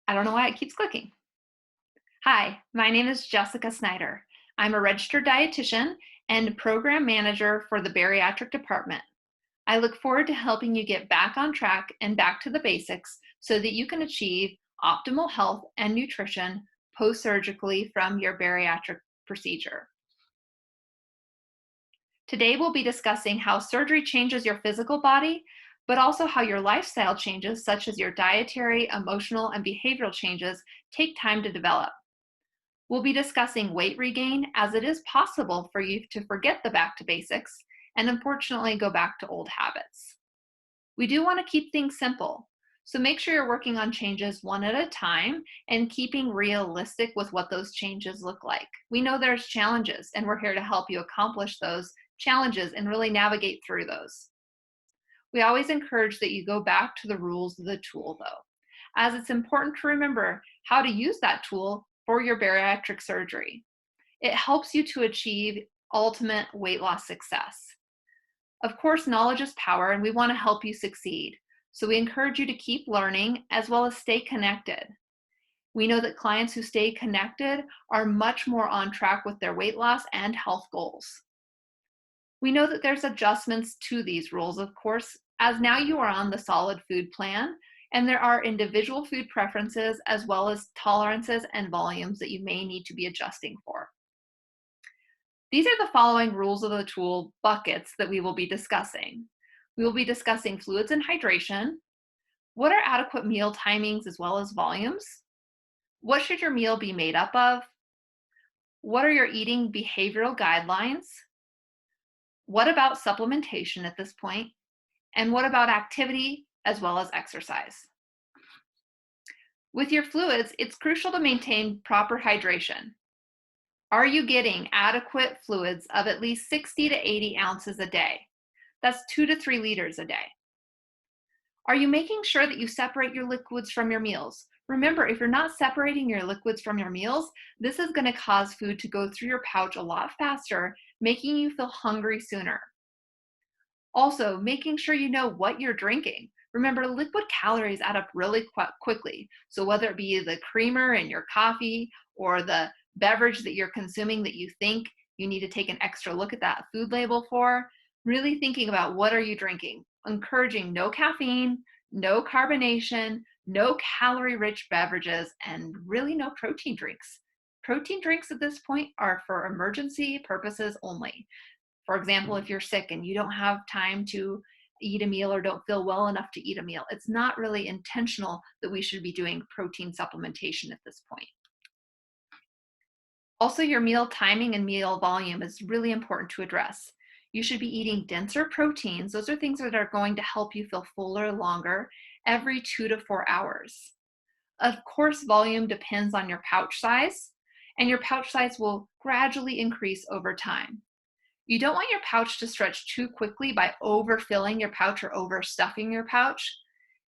I don't know why it keeps clicking. Hi, my name is Jessica Snyder. I'm a registered dietitian and program manager for the bariatric department. I look forward to helping you get back on track and back to the basics so that you can achieve optimal health and nutrition post-surgically from your bariatric procedure. Today, we'll be discussing how surgery changes your physical body, but also how your lifestyle changes, such as your dietary, emotional, and behavioral changes, take time to develop. We'll be discussing weight regain, as it is possible for you to forget the back to basics and unfortunately go back to old habits. We do want to keep things simple, so make sure you're working on changes one at a time and keeping realistic with what those changes look like. We know there's challenges, and we're here to help you accomplish those challenges and really navigate through those. We always encourage that you go back to the rules of the tool, though, as it's important to remember how to use that tool for your bariatric surgery. It helps you to achieve ultimate weight loss success. Of course, knowledge is power, and we want to help you succeed. So we encourage you to keep learning as well as stay connected. We know that clients who stay connected are much more on track with their weight loss and health goals. We know that there's adjustments to these rules, of course, as now you are on the solid food plan, and there are individual food preferences as well as tolerances and volumes that you may need to be adjusting for. These are the following rules of the tool buckets that we will be discussing. We will be discussing fluids and hydration. What are adequate meal timings as well as volumes? What should your meal be made up of? What are your eating behavioral guidelines? What about supplementation at this point? And what about activity as well as exercise? With your fluids, it's crucial to maintain proper hydration. Are you getting adequate fluids of at least 60 to 80 ounces a day? That's 2 to 3 liters a day. Are you making sure that you separate your liquids from your meals? Remember, if you're not separating your liquids from your meals, this is going to cause food to go through your pouch a lot faster, making you feel hungry sooner. Also, making sure you know what you're drinking. Remember, liquid calories add up really quickly. So whether it be the creamer in your coffee or the beverage that you're consuming that you think you need to take an extra look at that food label for, really thinking about what are you drinking. Encouraging no caffeine, no carbonation, no calorie-rich beverages, and really no protein drinks. Protein drinks at this point are for emergency purposes only. For example, if you're sick and you don't have time to eat a meal or don't feel well enough to eat a meal, it's not really intentional that we should be doing protein supplementation at this point. Also, your meal timing and meal volume is really important to address. You should be eating denser proteins. Those are things that are going to help you feel fuller longer every 2 to 4 hours. Of course, volume depends on your pouch size, and your pouch size will gradually increase over time. You don't want your pouch to stretch too quickly by overfilling your pouch or overstuffing your pouch.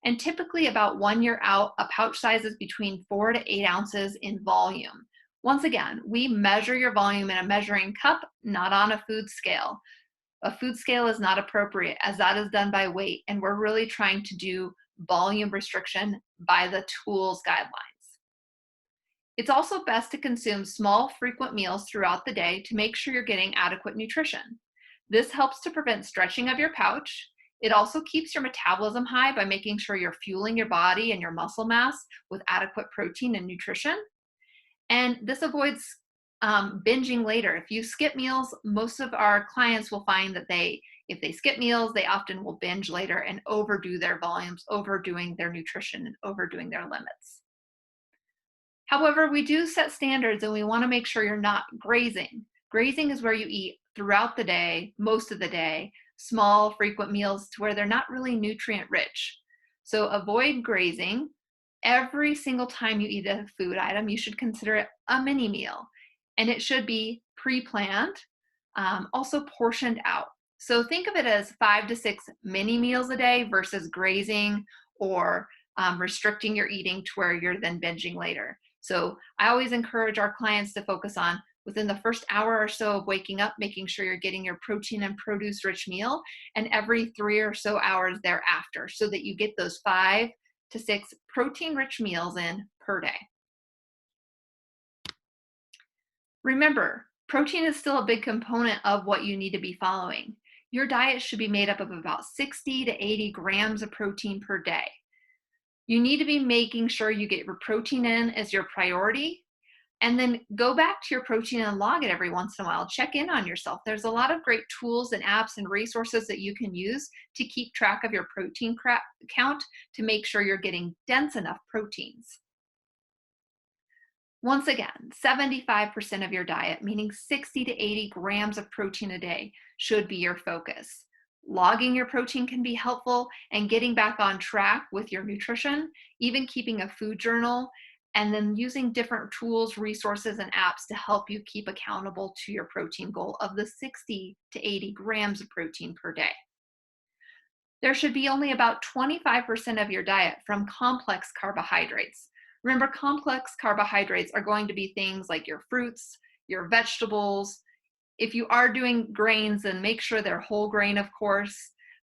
And typically about 1 year out, a pouch size is between 4 to 8 ounces in volume. Once again, we measure your volume in a measuring cup, not on a food scale. A food scale is not appropriate as that is done by weight, and we're really trying to do volume restriction by the tool's guidelines. It's also best to consume small, frequent meals throughout the day to make sure you're getting adequate nutrition. This helps to prevent stretching of your pouch. It also keeps your metabolism high by making sure you're fueling your body and your muscle mass with adequate protein and nutrition. And this avoids binging later. If you skip meals, most of our clients will find that if they skip meals, they often will binge later and overdo their volumes, overdoing their nutrition and overdoing their limits. However, we do set standards and we want to make sure you're not grazing. Grazing is where you eat throughout the day, most of the day, small, frequent meals to where they're not really nutrient rich. So avoid grazing. Every single time you eat a food item, you should consider it a mini meal. And it should be pre-planned, also portioned out. So think of it as 5 to 6 mini meals a day versus grazing or restricting your eating to where you're then binging later. So I always encourage our clients to focus on within the first hour or so of waking up, making sure you're getting your protein and produce rich meal, and every 3 or so hours thereafter so that you get those 5 to 6 protein rich meals in per day. Remember, protein is still a big component of what you need to be following. Your diet should be made up of about 60 to 80 grams of protein per day. You need to be making sure you get your protein in as your priority, and then go back to your protein and log it every once in a while. Check in on yourself. There's a lot of great tools and apps and resources that you can use to keep track of your protein count to make sure you're getting dense enough proteins. Once again, 75% of your diet, meaning 60 to 80 grams of protein a day, should be your focus. Logging your protein can be helpful, and getting back on track with your nutrition, even keeping a food journal, and then using different tools, resources, and apps to help you keep accountable to your protein goal of the 60 to 80 grams of protein per day. There should be only about 25% of your diet from complex carbohydrates. Remember, complex carbohydrates are going to be things like your fruits, your vegetables. If you are doing grains, then make sure they're whole grain, of course.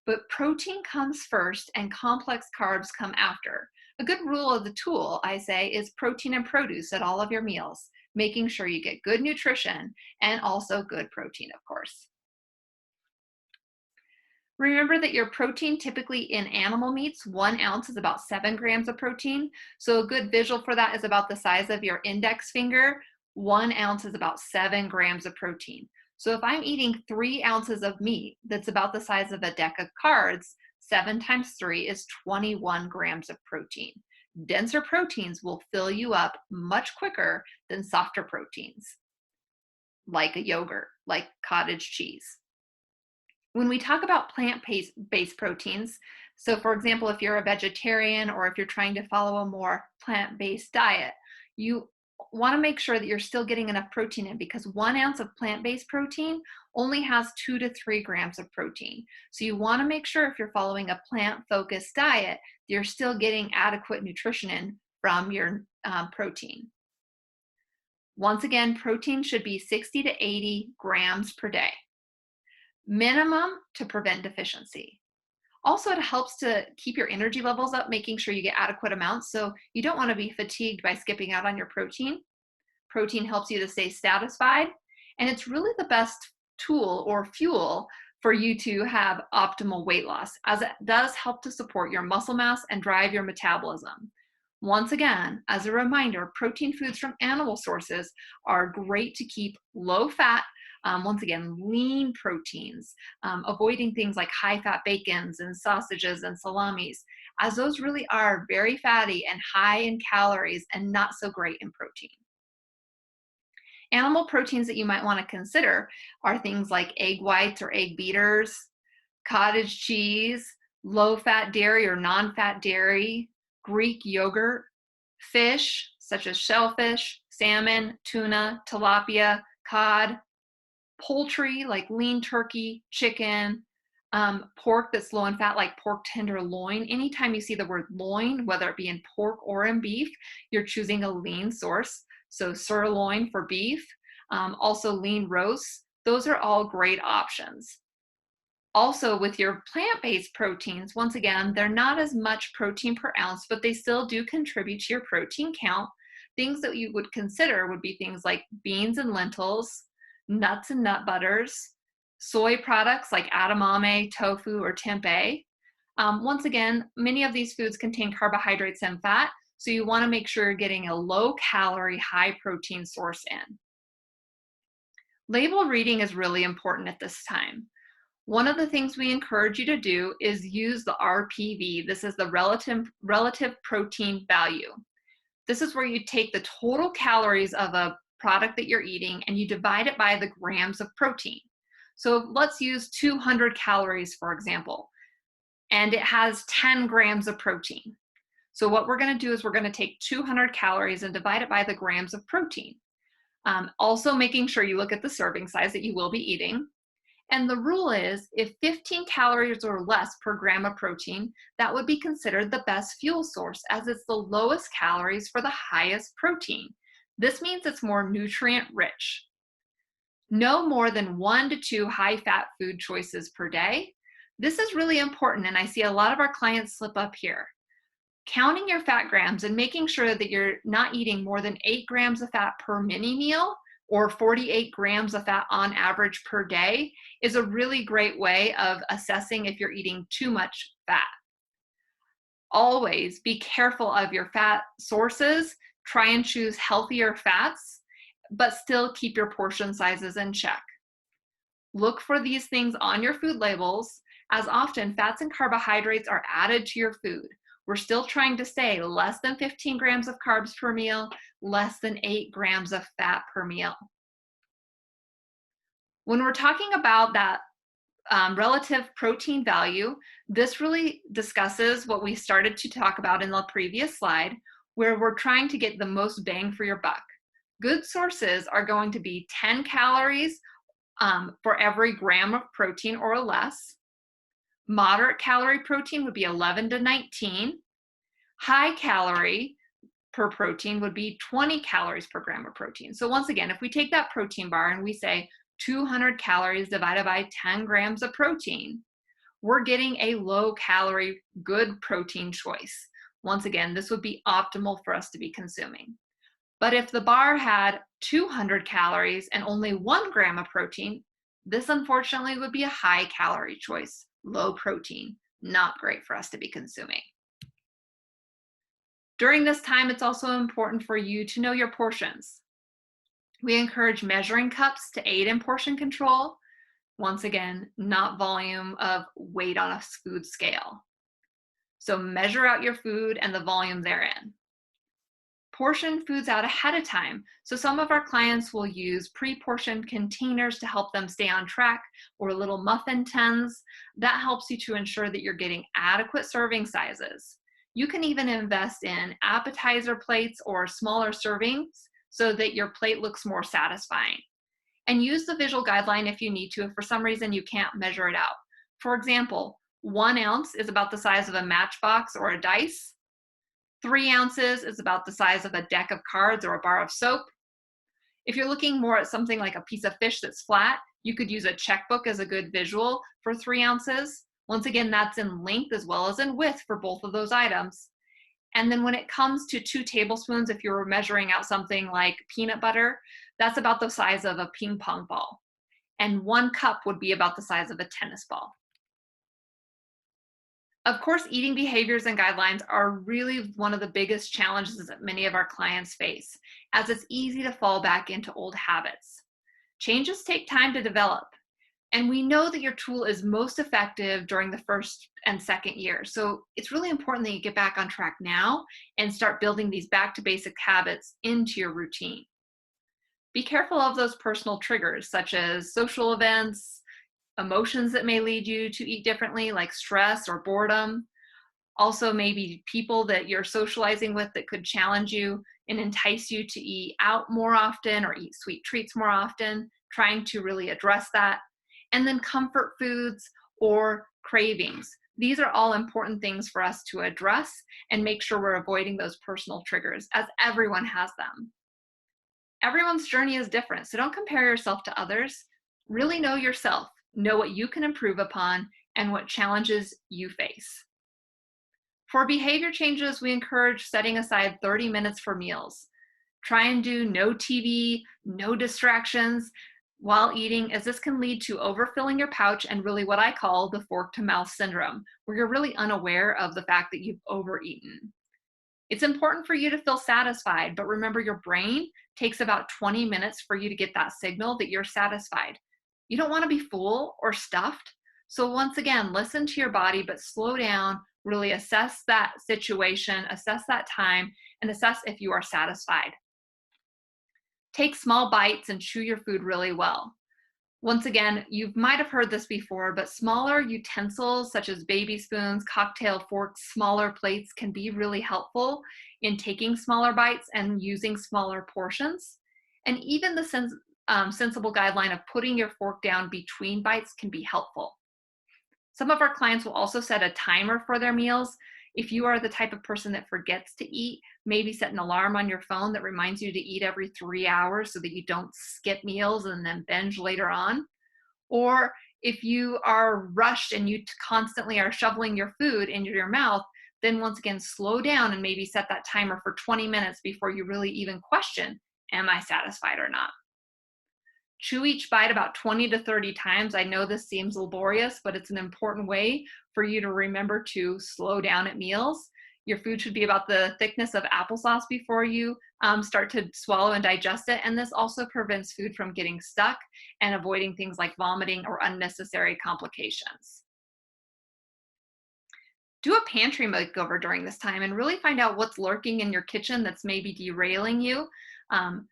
But protein comes first and complex carbs come after. A good rule of the tool, I say, is protein and produce at all of your meals, making sure you get good nutrition and also good protein, of course. Remember that your protein, typically in animal meats, 1 ounce is about 7 grams of protein. So a good visual for that is about the size of your index finger. 1 ounce is about 7 grams of protein. So if I'm eating 3 ounces of meat, that's about the size of a deck of cards, 7 times 3 is 21 grams of protein. Denser proteins will fill you up much quicker than softer proteins, like a yogurt, like cottage cheese. When we talk about plant-based proteins, so for example, if you're a vegetarian or if you're trying to follow a more plant-based diet, you want to make sure that you're still getting enough protein in, because 1 ounce of plant-based protein only has 2 to 3 grams of protein. So you want to make sure, if you're following a plant-focused diet, you're still getting adequate nutrition in from your protein. Once again, protein should be 60 to 80 grams per day. Minimum to prevent deficiency. Also, it helps to keep your energy levels up, making sure you get adequate amounts. So you don't want to be fatigued by skipping out on your protein. Protein helps you to stay satisfied, and it's really the best tool or fuel for you to have optimal weight loss, as it does help to support your muscle mass and drive your metabolism. Once again, as a reminder, protein foods from animal sources are great to keep low fat. Once again, lean proteins, avoiding things like high-fat bacons and sausages and salamis, as those really are very fatty and high in calories and not so great in protein. Animal proteins that you might want to consider are things like egg whites or egg beaters, cottage cheese, low-fat dairy or non-fat dairy, Greek yogurt, fish such as shellfish, salmon, tuna, tilapia, cod, poultry like lean turkey, chicken, pork that's low in fat like pork tenderloin. Anytime you see the word loin, whether it be in pork or in beef, you're choosing a lean source. So sirloin for beef, also lean roasts. Those are all great options. Also, with your plant-based proteins, once again, they're not as much protein per ounce, but they still do contribute to your protein count. Things that you would consider would be things like beans and lentils, nuts and nut butters, soy products like edamame, tofu, or tempeh. Once again, many of these foods contain carbohydrates and fat, so you want to make sure you're getting a low-calorie, high-protein source in. Label reading is really important at this time. One of the things we encourage you to do is use the RPV. This is the relative protein value. This is where you take the total calories of a product that you're eating and you divide it by the grams of protein. So let's use 200 calories, for example, and it has 10 grams of protein. So what we're going to do is we're going to take 200 calories and divide it by the grams of protein. Also making sure you look at the serving size that you will be eating. And the rule is, if 15 calories or less per gram of protein, that would be considered the best fuel source, as it's the lowest calories for the highest protein. This means it's more nutrient rich. No more than 1 to 2 high-fat food choices per day. This is really important, and I see a lot of our clients slip up here. Counting your fat grams and making sure that you're not eating more than 8 grams of fat per mini meal or 48 grams of fat on average per day is a really great way of assessing if you're eating too much fat. Always be careful of your fat sources. Try and choose healthier fats, but still keep your portion sizes in check. Look for these things on your food labels, as often fats and carbohydrates are added to your food. We're still trying to stay less than 15 grams of carbs per meal, less than 8 grams of fat per meal. When we're talking about that relative protein value, this really discusses what we started to talk about in the previous slide, where we're trying to get the most bang for your buck. Good sources are going to be 10 calories for every gram of protein or less. Moderate calorie protein would be 11 to 19. High calorie per protein would be 20 calories per gram of protein. So once again, if we take that protein bar and we say 200 calories divided by 10 grams of protein, we're getting a low calorie, good protein choice. Once again, this would be optimal for us to be consuming. But if the bar had 200 calories and only 1 gram of protein, this unfortunately would be a high calorie choice, low protein, not great for us to be consuming. During this time, it's also important for you to know your portions. We encourage measuring cups to aid in portion control. Once again, not volume of weight on a food scale. So measure out your food and the volume therein. Portion foods out ahead of time. So some of our clients will use pre-portioned containers to help them stay on track, or little muffin tins. That helps you to ensure that you're getting adequate serving sizes. You can even invest in appetizer plates or smaller servings so that your plate looks more satisfying. And use the visual guideline if you need to, if for some reason you can't measure it out. For example, 1 ounce is about the size of a matchbox or a dice. 3 ounces is about the size of a deck of cards or a bar of soap. If you're looking more at something like a piece of fish that's flat, you could use a checkbook as a good visual for 3 ounces. Once again, that's in length as well as in width for both of those items. And then when it comes to 2 tablespoons, if you were measuring out something like peanut butter, that's about the size of a ping pong ball. And 1 cup would be about the size of a tennis ball. Of course, eating behaviors and guidelines are really one of the biggest challenges that many of our clients face, as it's easy to fall back into old habits. Changes take time to develop, and we know that your tool is most effective during the first and second year. So it's really important that you get back on track now and start building these back to basic habits into your routine. Be careful of those personal triggers, such as social events, emotions that may lead you to eat differently, like stress or boredom. Also, maybe people that you're socializing with that could challenge you and entice you to eat out more often or eat sweet treats more often, trying to really address that. And then comfort foods or cravings. These are all important things for us to address and make sure we're avoiding those personal triggers, as everyone has them. Everyone's journey is different, so don't compare yourself to others. Really know yourself, know what you can improve upon, and what challenges you face. For behavior changes, we encourage setting aside 30 minutes for meals. Try and do no TV, no distractions while eating, as this can lead to overfilling your pouch and really what I call the fork to mouth syndrome, where you're really unaware of the fact that you've overeaten. It's important for you to feel satisfied, but remember, your brain takes about 20 minutes for you to get that signal that you're satisfied. You don't want to be full or stuffed. So once again, listen to your body, but slow down, really assess that situation, assess that time, and assess if you are satisfied. Take small bites and chew your food really well. Once again, you might have heard this before, but smaller utensils such as baby spoons, cocktail forks, smaller plates can be really helpful in taking smaller bites and using smaller portions. And even the sensible guideline of putting your fork down between bites can be helpful. Some of our clients will also set a timer for their meals. If you are the type of person that forgets to eat, maybe set an alarm on your phone that reminds you to eat every 3 hours so that you don't skip meals and then binge later on. Or if you are rushed and you constantly are shoveling your food into your mouth, Then once again, slow down and maybe set that timer for 20 minutes before you really even question, am I satisfied or not? Chew each bite about 20 to 30 times. I know this seems laborious, but it's an important way for you to remember to slow down at meals. Your food should be about the thickness of applesauce before you start to swallow and digest it. And this also prevents food from getting stuck and avoiding things like vomiting or unnecessary complications. Do a pantry makeover during this time and really find out what's lurking in your kitchen that's maybe derailing you. Um,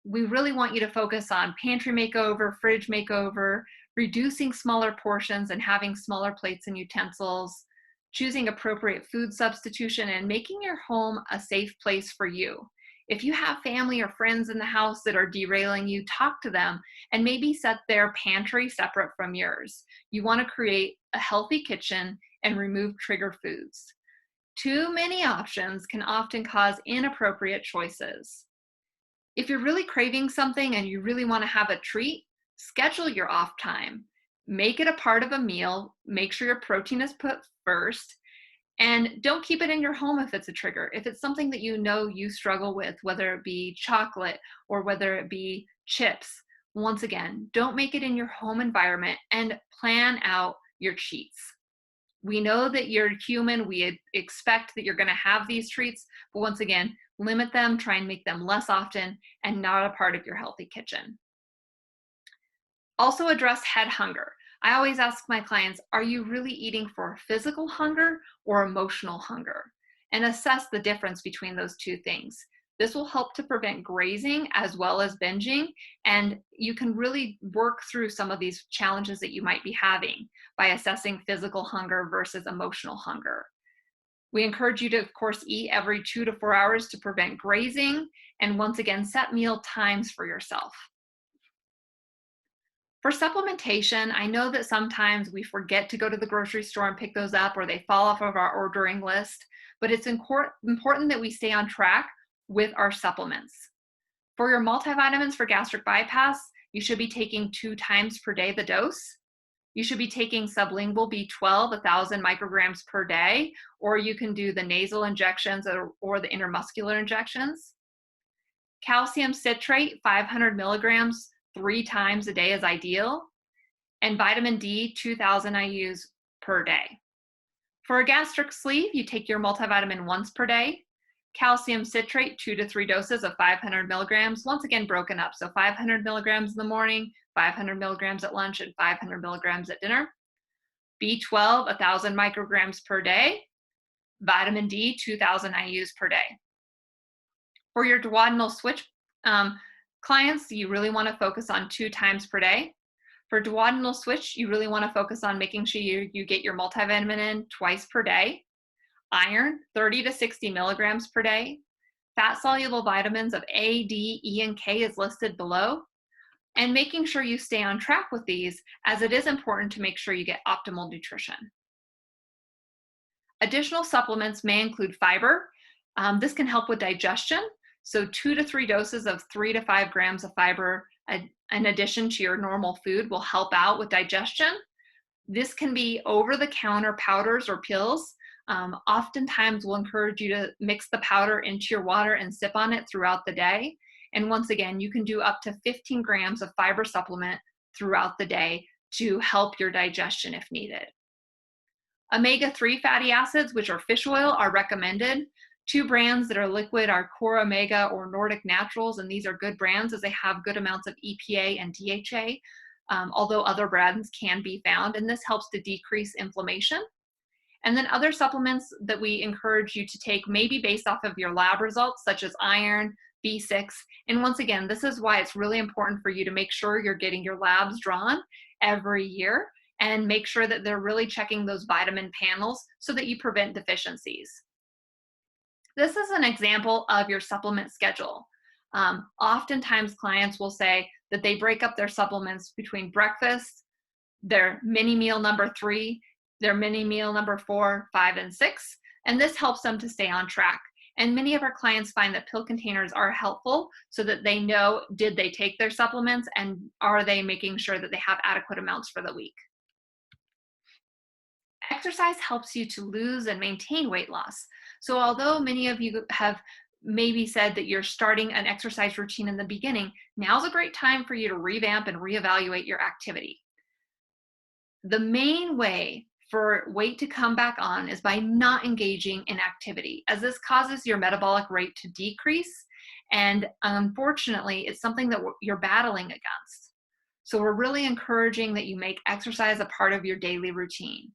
we really want you to focus on pantry makeover, fridge makeover, reducing smaller portions and having smaller plates and utensils, choosing appropriate food substitution, and making your home a safe place for you. If you have family or friends in the house that are derailing you, talk to them and maybe set their pantry separate from yours. You want to create a healthy kitchen and remove trigger foods. Too many options can often cause inappropriate choices. If you're really craving something and you really want to have a treat, schedule your off time. Make it a part of a meal. Make sure your protein is put first. And don't keep it in your home if it's a trigger. If it's something that you know you struggle with, whether it be chocolate or whether it be chips, once again, don't make it in your home environment and plan out your cheats. We know that you're human. We expect that you're going to have these treats, but once again, limit them, try and make them less often and not a part of your healthy kitchen. Also address head hunger. I always ask my clients, are you really eating for physical hunger or emotional hunger? And assess the difference between those two things. This will help to prevent grazing as well as binging, and you can really work through some of these challenges that you might be having by assessing physical hunger versus emotional hunger. We encourage you to, of course, eat every 2 to 4 hours to prevent grazing, and once again, set meal times for yourself. For supplementation, I know that sometimes we forget to go to the grocery store and pick those up, or they fall off of our ordering list, but it's important that we stay on track with our supplements. For your multivitamins for gastric bypass, you should be taking 2 times per day the dose. You should be taking sublingual B12, 1,000 micrograms per day, or you can do the nasal injections or the intramuscular injections. Calcium citrate, 500 milligrams, 3 times a day is ideal. And vitamin D, 2,000 IUs per day. For a gastric sleeve, you take your multivitamin once per day. Calcium citrate, 2 to 3 doses of 500 milligrams, once again broken up. So 500 milligrams in the morning, 500 milligrams at lunch, and 500 milligrams at dinner. B12, 1,000 micrograms per day. Vitamin D, 2,000 IUs per day. For your duodenal switch clients, you really want to focus on 2 times per day. For duodenal switch, you really want to focus on making sure you get your multivitamin in twice per day. Iron, 30 to 60 milligrams per day. Fat-soluble vitamins of A, D, E, and K is listed below. And making sure you stay on track with these, as it is important to make sure you get optimal nutrition. Additional supplements may include fiber. This can help with digestion. So 2 to 3 doses of 3 to 5 grams of fiber in addition to your normal food will help out with digestion. This can be over-the-counter powders or pills. Oftentimes we'll encourage you to mix the powder into your water and sip on it throughout the day. And once again, you can do up to 15 grams of fiber supplement throughout the day to help your digestion if needed. Omega-3 fatty acids, which are fish oil, are recommended. 2 brands that are liquid are Core Omega or Nordic Naturals, and these are good brands as they have good amounts of EPA and DHA, although other brands can be found, and this helps to decrease inflammation. And then other supplements that we encourage you to take may be based off of your lab results, such as iron, B6. And once again, this is why it's really important for you to make sure you're getting your labs drawn every year and make sure that they're really checking those vitamin panels so that you prevent deficiencies. This is an example of your supplement schedule. Oftentimes clients will say that they break up their supplements between breakfast, their mini meal number 3, their mini meal number 4, 5, and 6, and this helps them to stay on track. And many of our clients find that pill containers are helpful so that they know, did they take their supplements and are they making sure that they have adequate amounts for the week. exercise helps you to lose and maintain weight loss. So although many of you have maybe said that you're starting an exercise routine in the beginning, now's a great time for you to revamp and reevaluate your activity. The main way for weight to come back on is by not engaging in activity, as this causes your metabolic rate to decrease. And unfortunately, it's something that you're battling against. So we're really encouraging that you make exercise a part of your daily routine.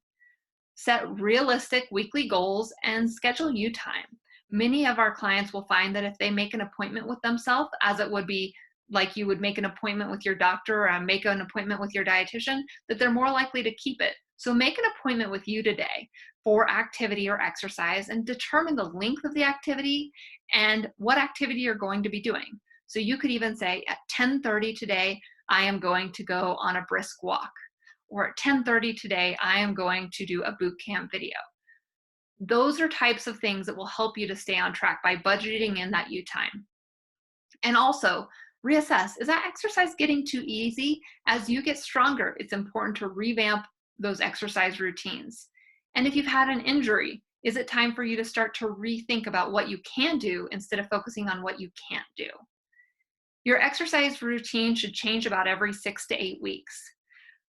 Set realistic weekly goals and schedule you time. Many of our clients will find that if they make an appointment with themselves, as it would be like you would make an appointment with your doctor or make an appointment with your dietitian, that they're more likely to keep it. So make an appointment with you today for activity or exercise and determine the length of the activity and what activity you're going to be doing. So you could even say at 10:30 today, I am going to go on a brisk walk. Or at 10:30 today, I am going to do a boot camp video. Those are types of things that will help you to stay on track by budgeting in that you time. And also reassess, is that exercise getting too easy? As you get stronger, it's important to revamp those exercise routines. And if you've had an injury, is it time for you to start to rethink about what you can do instead of focusing on what you can't do? Your exercise routine should change about every 6 to 8 weeks.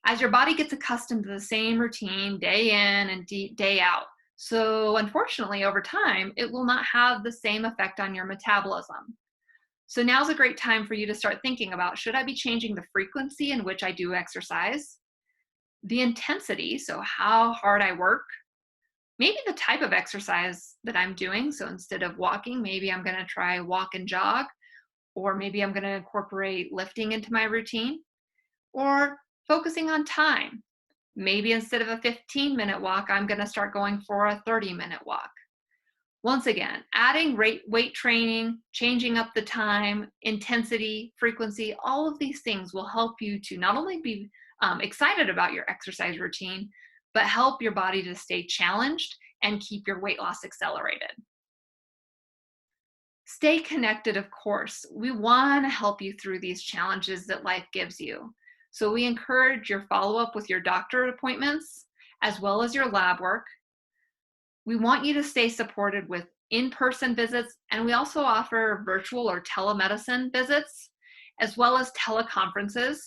As your body gets accustomed to the same routine day in and day out. So unfortunately, over time, it will not have the same effect on your metabolism. So now's a great time for you to start thinking about, should I be changing the frequency in which I do exercise? The intensity, so how hard I work, maybe the type of exercise that I'm doing. So instead of walking, maybe I'm going to try walk and jog, or maybe I'm going to incorporate lifting into my routine, or focusing on time. Maybe instead of a 15-minute walk, I'm going to start going for a 30-minute walk. Once again, adding weight training, changing up the time, intensity, frequency, all of these things will help you to not only be excited about your exercise routine, but help your body to stay challenged and keep your weight loss accelerated. Stay connected, of course. We want to help you through these challenges that life gives you. So we encourage your follow-up with your doctor appointments, as well as your lab work. We want you to stay supported with in-person visits, and we also offer virtual or telemedicine visits, as well as teleconferences,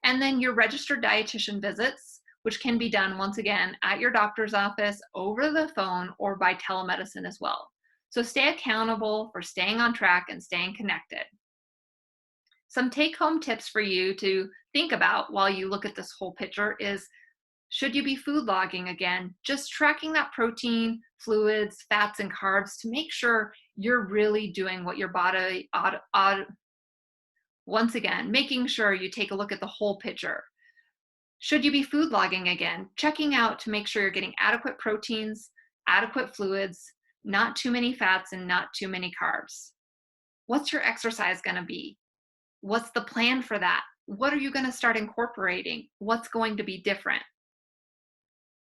and then your registered dietitian visits, which can be done once again at your doctor's office, over the phone, or by telemedicine as well. So stay accountable for staying on track and staying connected. Some take-home tips for you to think about while you look at this whole picture is, should you be food logging again? Just tracking that protein, fluids, fats, and carbs to make sure you're really doing what your body ought. Once again, making sure you take a look at the whole picture. Should you be food logging again? Checking out to make sure you're getting adequate proteins, adequate fluids, not too many fats, and not too many carbs. What's your exercise going to be? What's the plan for that? What are you going to start incorporating? What's going to be different?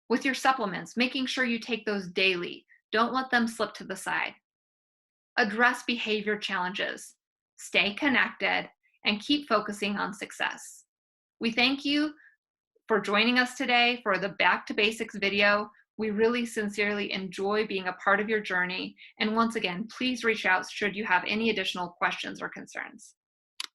With your supplements, making sure you take those daily. Don't let them slip to the side. Address behavior challenges. Stay connected and keep focusing on success. We thank you for joining us today for the Back to Basics video. We really sincerely enjoy being a part of your journey. And once again, please reach out should you have any additional questions or concerns.